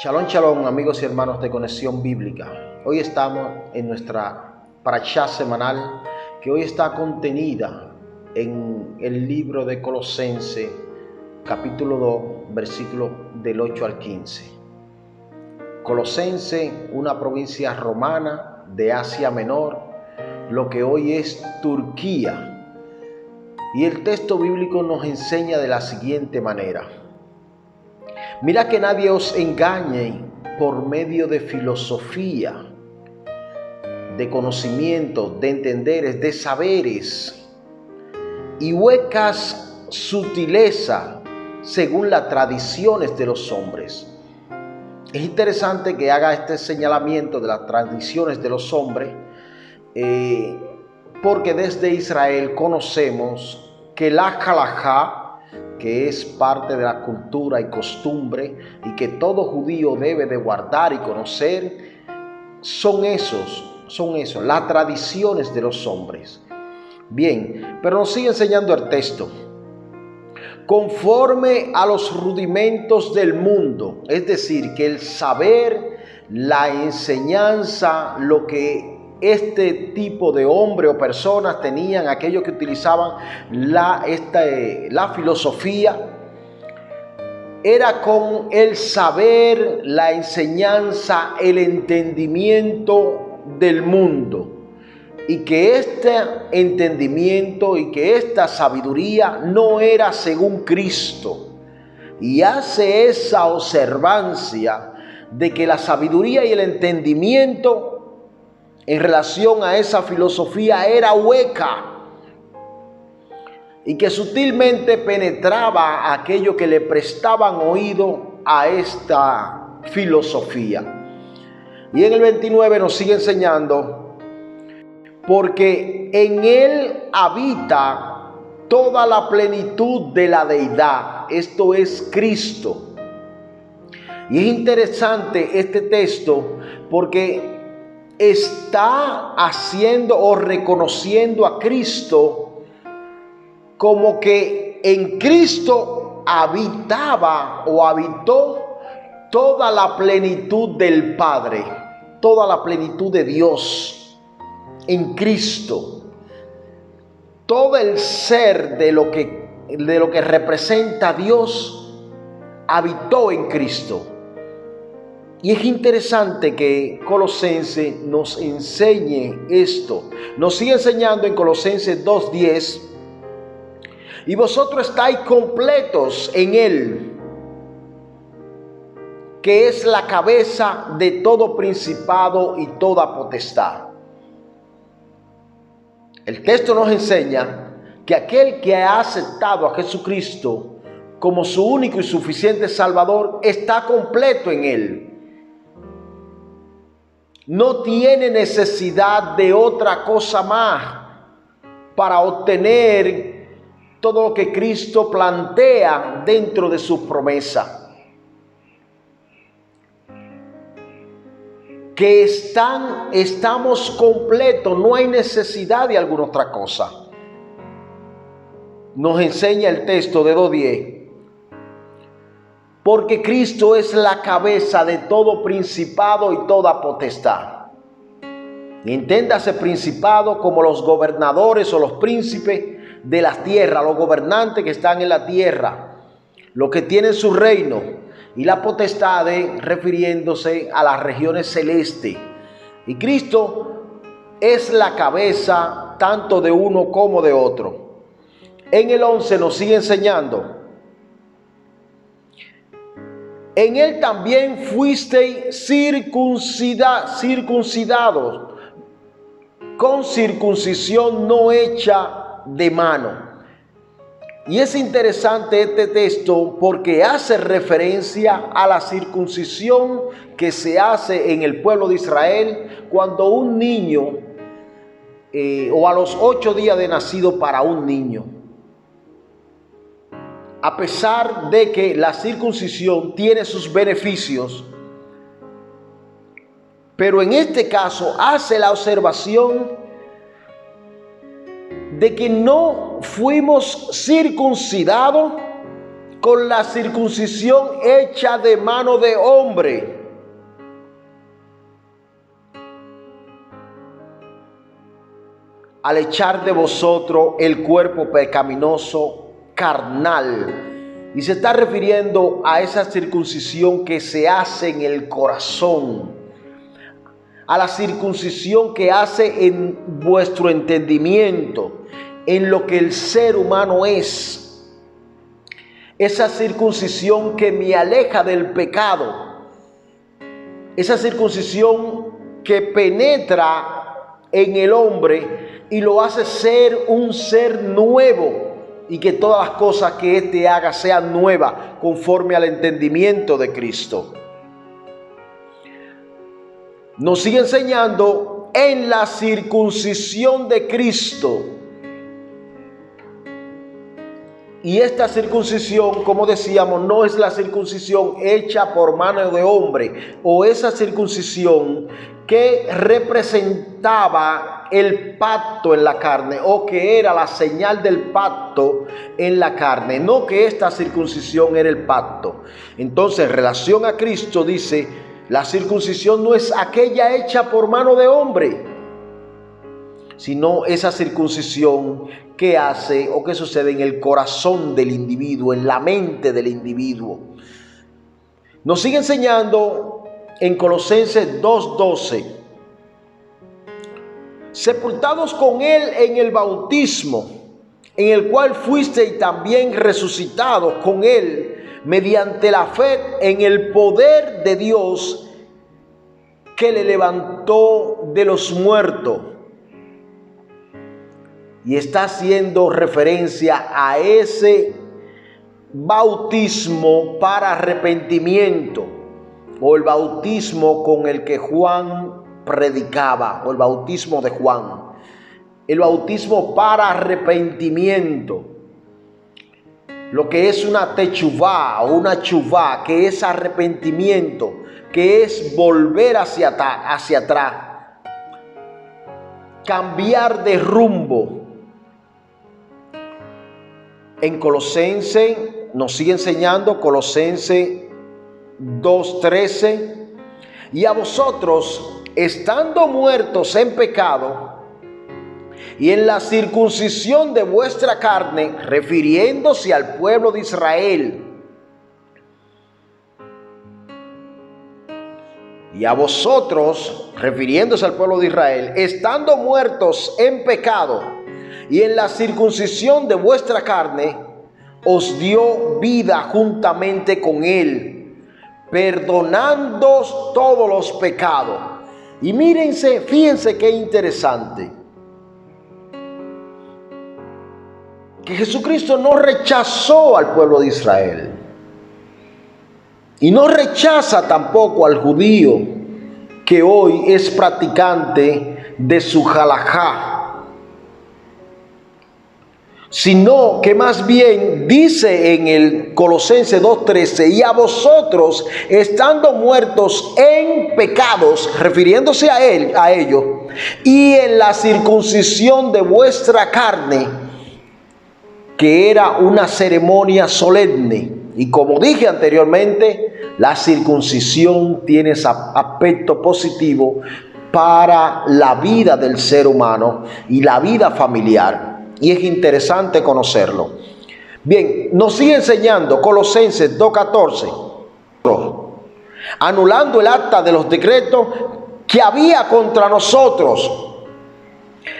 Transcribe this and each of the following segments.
Shalom, shalom, amigos y hermanos de Conexión Bíblica. Hoy estamos en nuestra parashá semanal, que hoy está contenida en el libro de Colosenses, capítulo 2, versículos del 8 al 15. Colosenses, una provincia romana de Asia Menor, lo que hoy es Turquía. Y el texto bíblico nos enseña de la siguiente manera: mira que nadie os engañe por medio de filosofía, de conocimiento, de entenderes, de saberes y huecas sutilezas según las tradiciones de los hombres. Es interesante que haga este señalamiento de las tradiciones de los hombres, porque desde Israel conocemos que la halajá, que es parte de la cultura y costumbre y que todo judío debe de guardar y conocer, son las tradiciones de los hombres. Bien, pero nos sigue enseñando el texto. Conforme a los rudimentos del mundo, es decir, que el saber, la enseñanza, lo que este tipo de hombre o personas tenían, aquellos que utilizaban la filosofía, era con el saber, la enseñanza, el entendimiento del mundo, y que este entendimiento y que esta sabiduría no era según Cristo. Y hace esa observancia de que la sabiduría y el entendimiento en relación a esa filosofía era hueca y que sutilmente penetraba a aquellos que le prestaban oído a esta filosofía. Y en el 29 nos sigue enseñando: porque en él habita toda la plenitud de la deidad, esto es Cristo. Y es interesante este texto porque está haciendo o reconociendo a Cristo como que en Cristo habitaba o habitó toda la plenitud del Padre, toda la plenitud de Dios en Cristo. Todo el ser de lo que representa a Dios habitó en Cristo. Y es interesante que Colosenses nos enseñe esto. Nos sigue enseñando en Colosenses 2:10: y vosotros estáis completos en él, que es la cabeza de todo principado y toda potestad. El texto nos enseña que aquel que ha aceptado a Jesucristo como su único y suficiente Salvador está completo en él. No tiene necesidad de otra cosa más para obtener todo lo que Cristo plantea dentro de su promesa. Que estamos completos, no hay necesidad de alguna otra cosa. Nos enseña el texto de 2:10. Porque Cristo es la cabeza de todo principado y toda potestad. Y entiéndase principado como los gobernadores o los príncipes de la tierra, los gobernantes que están en la tierra, los que tienen su reino, y la potestad refiriéndose a las regiones celestes. Y Cristo es la cabeza tanto de uno como de otro. En el 11 nos sigue enseñando: en él también fuisteis circuncidados con circuncisión no hecha de mano. Y es interesante este texto porque hace referencia a la circuncisión que se hace en el pueblo de Israel cuando un niño, o a los 8 días de nacido para un niño. A pesar de que la circuncisión tiene sus beneficios, pero en este caso hace la observación de que no fuimos circuncidados con la circuncisión hecha de mano de hombre. Al echar de vosotros el cuerpo pecaminoso carnal. Y se está refiriendo a esa circuncisión que se hace en el corazón, a la circuncisión que hace en vuestro entendimiento, en lo que el ser humano es. Esa circuncisión que me aleja del pecado, esa circuncisión que penetra en el hombre y lo hace ser un ser nuevo, y que todas las cosas que éste haga sean nuevas conforme al entendimiento de Cristo. Nos sigue enseñando en la circuncisión de Cristo. Y esta circuncisión, como decíamos, no es la circuncisión hecha por mano de hombre, o esa circuncisión que representaba el pacto en la carne, o que era la señal del pacto en la carne, no que esta circuncisión era el pacto. Entonces, en relación a Cristo, dice, la circuncisión no es aquella hecha por mano de hombre, sino esa circuncisión que hace o que sucede en el corazón del individuo, en la mente del individuo. Nos sigue enseñando en Colosenses 2:12, sepultados con él en el bautismo, en el cual fuisteis también resucitados con él mediante la fe en el poder de Dios que le levantó de los muertos. Y está haciendo referencia a ese bautismo para arrepentimiento, o el bautismo con el que Juan predicaba, o el bautismo de Juan, el bautismo para arrepentimiento, lo que es una techuvá o una chuvá, que es arrepentimiento, que es volver hacia atrás, cambiar de rumbo. En Colosenses nos sigue enseñando, Colosenses 2:13, y a vosotros, estando muertos en pecado y en la circuncisión de vuestra carne, refiriéndose al pueblo de Israel, y a vosotros, refiriéndose al pueblo de Israel, estando muertos en pecado y en la circuncisión de vuestra carne, os dio vida juntamente con él, perdonándoos todos los pecados. Y mírense, fíjense qué interesante, que Jesucristo no rechazó al pueblo de Israel, y no rechaza tampoco al judío que hoy es practicante de su halajá, sino que más bien dice en el Colosenses 2:13, y a vosotros, estando muertos en pecados, refiriéndose a ellos, y en la circuncisión de vuestra carne, que era una ceremonia solemne. Y como dije anteriormente, la circuncisión tiene ese aspecto positivo para la vida del ser humano y la vida familiar. Y es interesante conocerlo. Bien, nos sigue enseñando Colosenses 2:14, anulando el acta de los decretos que había contra nosotros,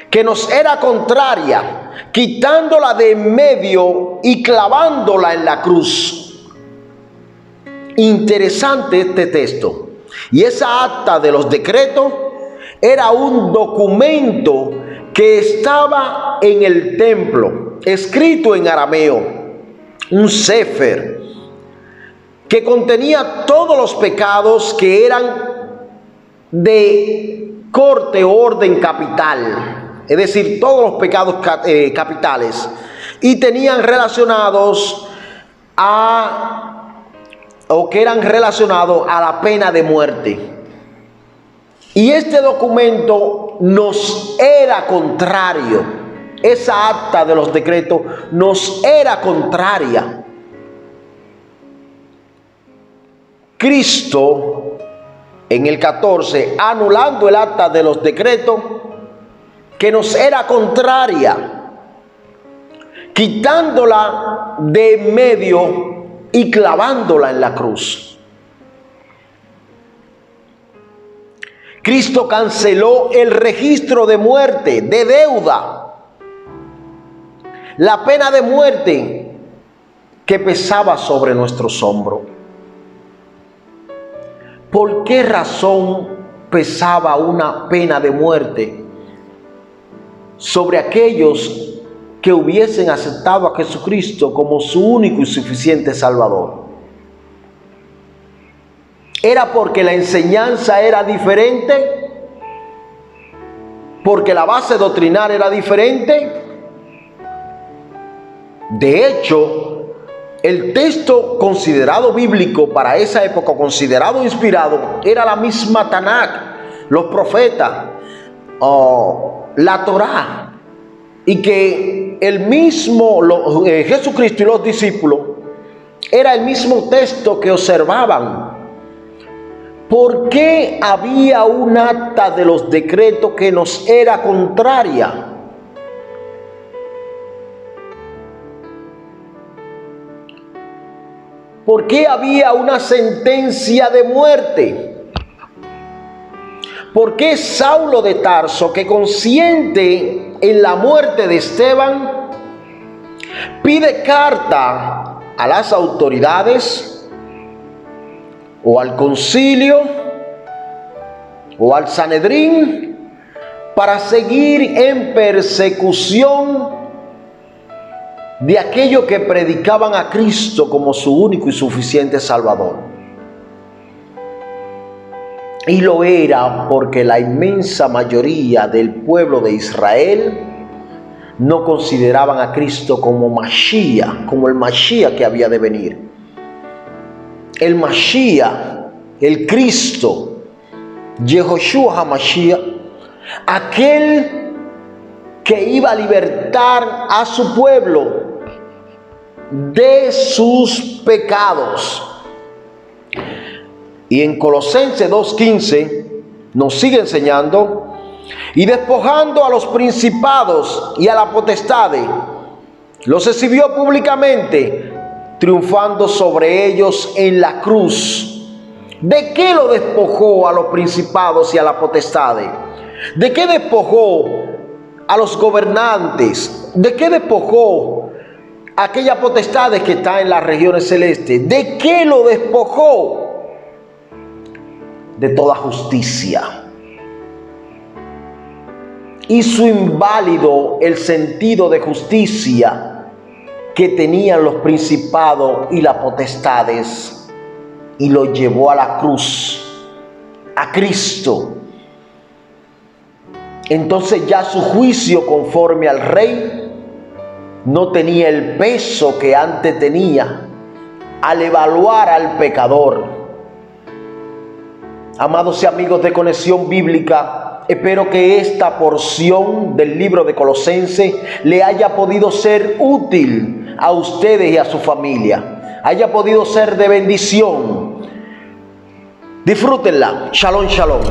que nos era contraria, quitándola de en medio y clavándola en la cruz. Interesante este texto. Y esa acta de los decretos era un documento que estaba en el templo, escrito en arameo, un sefer, que contenía todos los pecados que eran de corte o orden capital, es decir, todos los pecados capitales, y tenían relacionados que eran relacionados a la pena de muerte. Y este documento nos era contrario, esa acta de los decretos nos era contraria. Cristo, en el 14, anulando el acta de los decretos que nos era contraria, quitándola de en medio y clavándola en la cruz. Cristo canceló el registro de muerte, de deuda, la pena de muerte que pesaba sobre nuestros hombros. ¿Por qué razón pesaba una pena de muerte sobre aquellos que hubiesen aceptado a Jesucristo como su único y suficiente Salvador? ¿Era porque la enseñanza era diferente? ¿Porque la base doctrinal era diferente? De hecho, el texto considerado bíblico para esa época, considerado inspirado, era la misma Tanakh, los profetas, la Torá, y que el mismo Jesucristo y los discípulos era el mismo texto que observaban. ¿Por qué había un acta de los decretos que nos era contraria? ¿Por qué había una sentencia de muerte? ¿Por qué Saulo de Tarso, que consciente en la muerte de Esteban, pide carta a las autoridades o al concilio o al Sanedrín para seguir en persecución de aquellos que predicaban a Cristo como su único y suficiente Salvador? Y lo era porque la inmensa mayoría del pueblo de Israel no consideraban a Cristo como Mashiach, como el Mashiach que había de venir. El Mashiach, el Cristo, Yehoshua HaMashiach, aquel que iba a libertar a su pueblo de sus pecados. Y en Colosenses 2:15 nos sigue enseñando: y despojando a los principados y a la potestades, los exhibió públicamente, triunfando sobre ellos en la cruz. ¿De qué lo despojó a los principados y a la potestades? ¿De qué despojó a los gobernantes? ¿De qué despojó a aquellas potestades que están en las regiones celestes? ¿De qué lo despojó? De toda justicia. Hizo inválido el sentido de justicia que tenían los principados y las potestades y lo llevó a la cruz, a Cristo. Entonces ya su juicio conforme al rey no tenía el peso que antes tenía al evaluar al pecador. Amados y amigos de Conexión Bíblica, espero que esta porción del libro de Colosenses le haya podido ser útil a ustedes y a su familia, haya podido ser de bendición. Disfrútenla. Shalom, shalom.